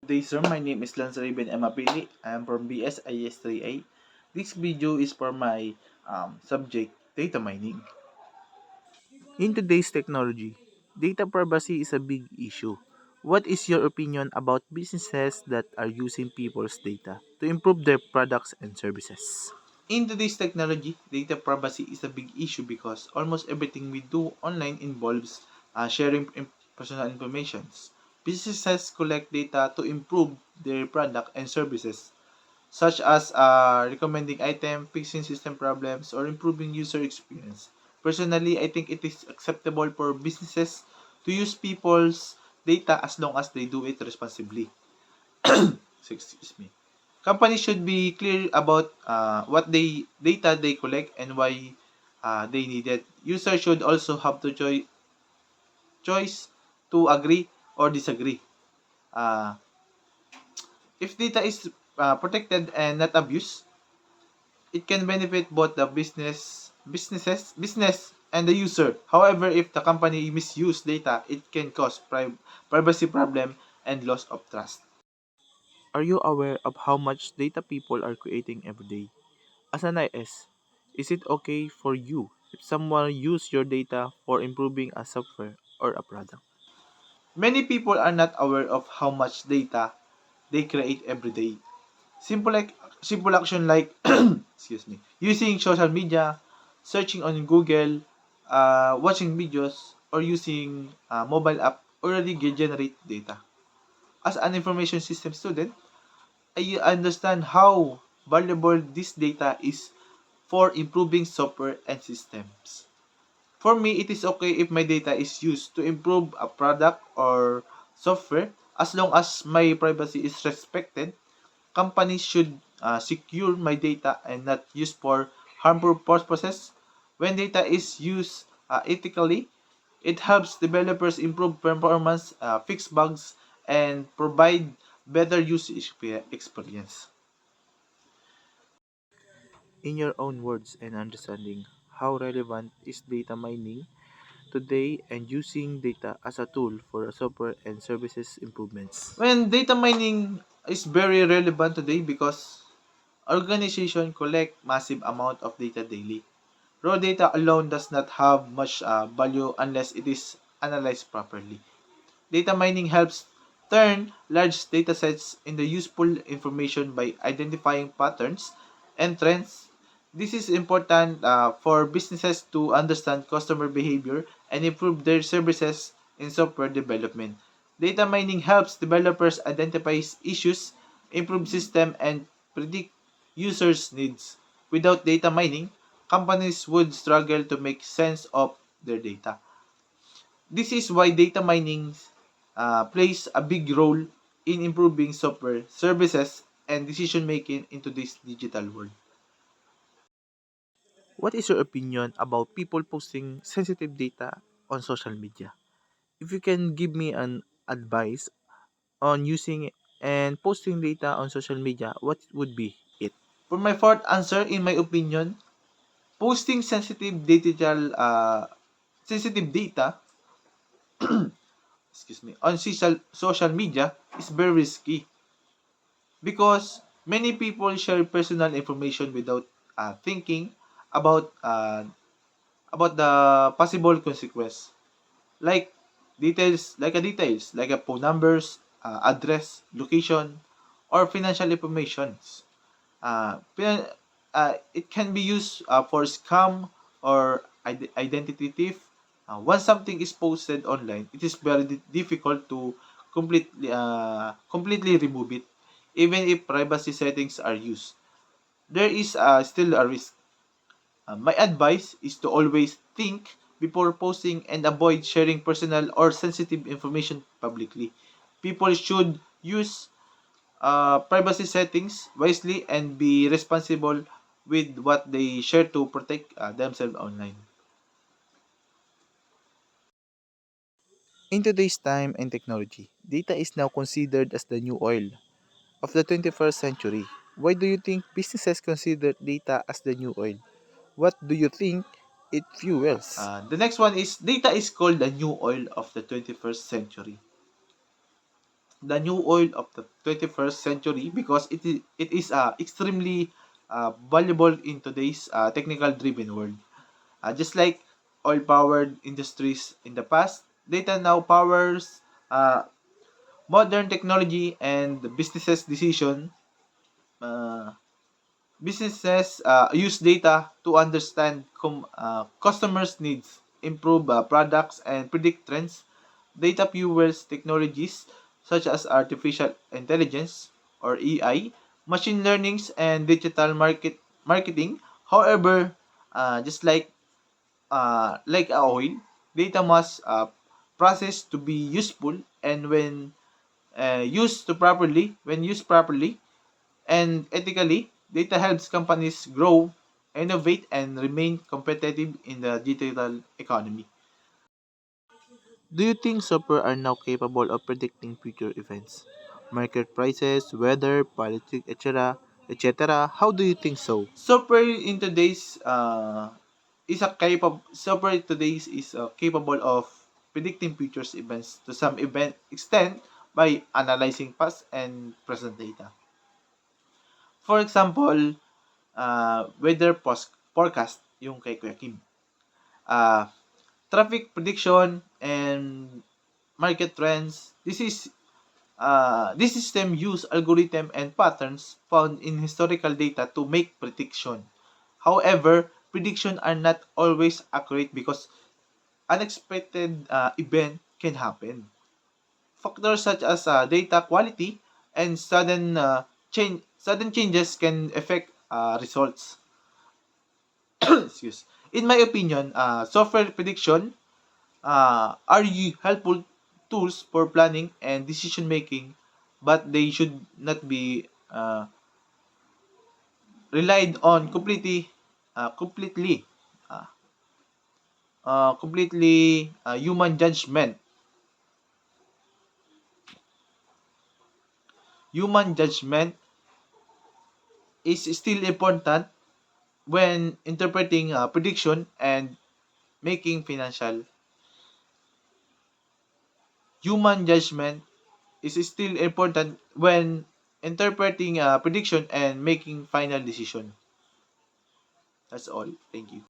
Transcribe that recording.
Good day, sir. My name is Lance Raven Emapili. I am from BSIS 3A. This video is for my subject, data mining. In today's technology, data privacy is a big issue. What is your opinion about businesses that are using people's data to improve their products and services? In today's technology, data privacy is a big issue because almost everything we do online involves sharing personal information. Businesses collect data to improve their product and services, such as recommending items, fixing system problems, or improving user experience. Personally, I think it is acceptable for businesses to use people's data as long as they do it responsibly. Excuse me. Companies should be clear about what data they collect and why they need it. Users should also have the choice to agree or disagree. Uh, if data is protected and not abused, it can benefit both the business and the user. However, if the company misuse data, it can cause privacy problem and loss of trust. Are you aware of how much data people are creating every day? As an IS, is it okay for you if someone use your data for improving a software or a product? Many people are not aware of how much data they create every day. Simple action like excuse me, using social media, searching on Google, watching videos, or using mobile app already generate data. As an information system student, I understand how valuable this data is for improving software and systems. For me, it is okay if my data is used to improve a product or software as long as my privacy is respected. Companies should secure my data and not use for harmful purposes. When data is used ethically, it helps developers improve performance, fix bugs, and provide better user experience. In your own words and understanding, how relevant is data mining today and using data as a tool for software and services improvements? When data mining is very relevant today because organizations collect massive amount of data daily. Raw data alone does not have much value unless it is analyzed properly. Data mining helps turn large datasets into useful information by identifying patterns and trends. This is important for businesses to understand customer behavior and improve their services in software development. Data mining helps developers identify issues, improve system, and predict users' needs. Without data mining, companies would struggle to make sense of their data. This is why data mining plays a big role in improving software, services, and decision making into this digital world. What is your opinion about people posting sensitive data on social media? If you can give me an advice on using and posting data on social media, what would be it? For my fourth answer, in my opinion, posting sensitive data excuse me, on social media is very risky because many people share personal information without thinking about uh, about the possible consequence, like details like a phone numbers, address, location, or financial information. It can be used for scam or identity thief. Once something is posted online, it is very difficult to completely remove it, even if privacy settings are used. There is still a risk. My advice is to always think before posting and avoid sharing personal or sensitive information publicly. People should use privacy settings wisely and be responsible with what they share to protect themselves online. In today's time and technology, data is now considered as the new oil of the 21st century. Why do you think businesses consider data as the new oil? What do you think it fuels? The next one is data is called the new oil of the 21st century the new oil of the 21st century because it is extremely valuable in today's technical driven world. Just like oil powered industries in the past, data now powers modern technology and the uh, businesses use data to understand customers' needs, improve products, and predict trends. Data fuels technologies such as artificial intelligence or AI, machine learnings, and digital marketing. However, just like a oil, data must process to be useful, and when used properly and ethically, data helps companies grow, innovate, and remain competitive in the digital economy. Do you think software are now capable of predicting future events? Market prices, weather, politics, etc. etc. How do you think so? Software today's is capable of predicting future events to some event extent by analyzing past and present data. For example, weather forecast, yung kay Kuya Kim. Uh, Traffic prediction and market trends. This system use algorithm and patterns found in historical data to make prediction. However, prediction are not always accurate because unexpected event can happen. Factors such as data quality and sudden changes can affect results. Excuse. In my opinion, software prediction are helpful tools for planning and decision making, but they should not be relied on uh, human judgment. Human judgment is still important when interpreting prediction and making financial. Human judgment is still important when interpreting prediction and making final decision. That's all. Thank you.